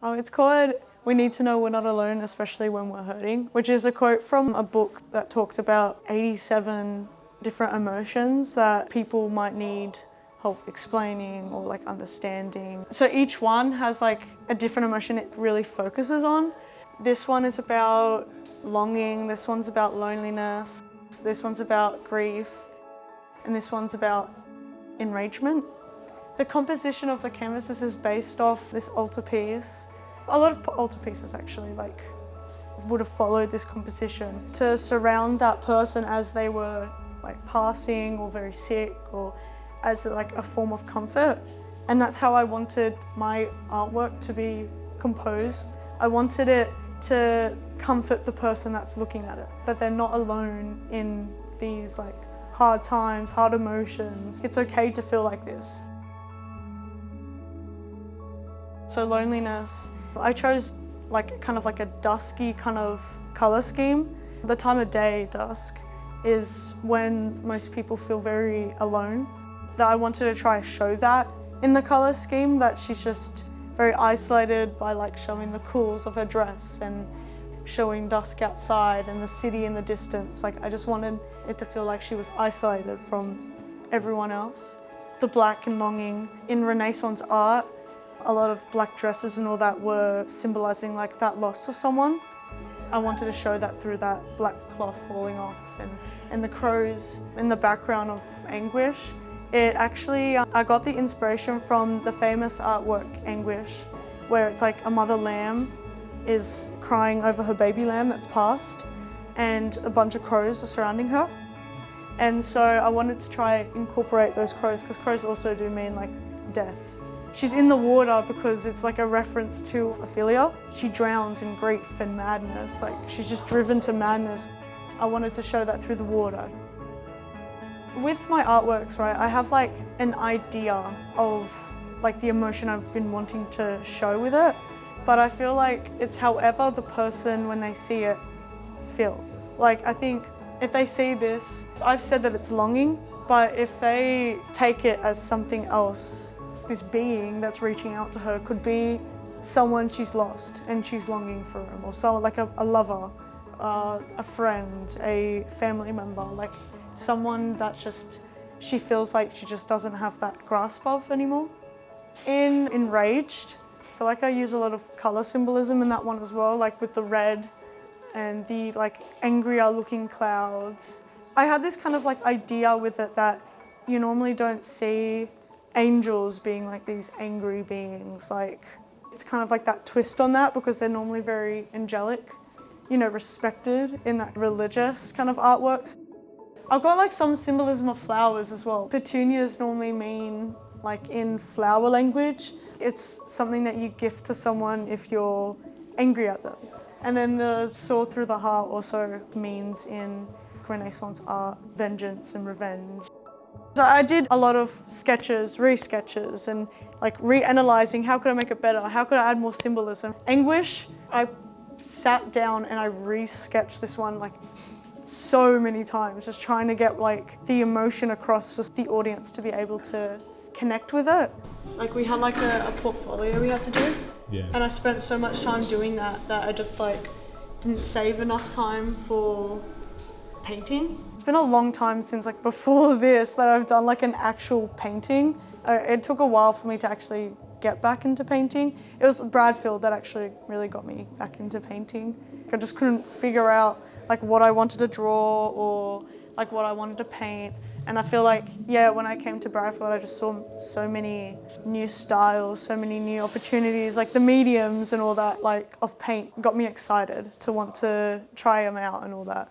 It's called "We Need to Know We're Not Alone, Especially When We're Hurting," which is a quote from a book that talks about 87 different emotions that people might need help explaining or like understanding. So each one has like a different emotion it really focuses on. This one is about longing, this one's about loneliness, this one's about grief, and this one's about enragement. The composition of the canvases is based off this altarpiece. A lot of altarpieces actually would have followed this composition to surround that person as they were like passing or very sick or as like a form of comfort. And that's how I wanted my artwork to be composed. I wanted it to comfort the person that's looking at it, that they're not alone in these like hard times, hard emotions. It's okay to feel like this. So loneliness, I chose like kind of like a dusky kind of color scheme. The time of day, dusk, is when most people feel very alone. That I wanted to try to show that in the color scheme, that she's just very isolated by like showing the cools of her dress and showing dusk outside and the city in the distance. Like I just wanted it to feel like she was isolated from everyone else. The black and longing. In Renaissance art, a lot of black dresses and all that were symbolizing like that loss of someone. I wanted to show that through that black cloth falling off and the crows in the background of anguish. It actually, I got the inspiration from the famous artwork Anguish, where it's like a mother lamb is crying over her baby lamb that's passed and a bunch of crows are surrounding her. And so I wanted to try incorporate those crows because crows also do mean like death. She's in the water because it's like a reference to Ophelia. She drowns in grief and madness, like she's just driven to madness. I wanted to show that through the water. With my artworks, right, I have like an idea of like the emotion I've been wanting to show with it, but I feel like it's however the person, when they see it, feel. Like I think if they see this, I've said that it's longing, but if they take it as something else, this being that's reaching out to her could be someone she's lost and she's longing for him, or someone like a lover, a friend, a family member, like someone that just, she feels like she just doesn't have that grasp of anymore. In Enraged, I feel like I use a lot of color symbolism in that one as well, like with the red and the like angrier looking clouds. I had this kind of like idea with it that you normally don't see angels being like these angry beings. Like it's kind of like that twist on that because they're normally very angelic, you know, respected in that religious kind of artworks. I've got like some symbolism of flowers as well. Petunias normally mean, like in flower language, it's something that you gift to someone if you're angry at them. And then the sword through the heart also means in Renaissance art, vengeance and revenge. So I did a lot of sketches, re-sketches, and like re-analysing how could I make it better, how could I add more symbolism. Anguish, I sat down and I re-sketched this one like so many times, just trying to get like the emotion across, just the audience to be able to connect with it. Like we had like a portfolio we had to do, and I spent so much time doing that I just like didn't save enough time for painting. It's been a long time since like before this that I've done like an actual painting. It took a while for me to actually get back into painting. It was Bradfield that actually really got me back into painting. I just couldn't figure out like what I wanted to draw or like what I wanted to paint. And I feel like, yeah, when I came to Bradfield, I just saw so many new styles, so many new opportunities, like the mediums and all that, like of paint got me excited to want to try them out and all that.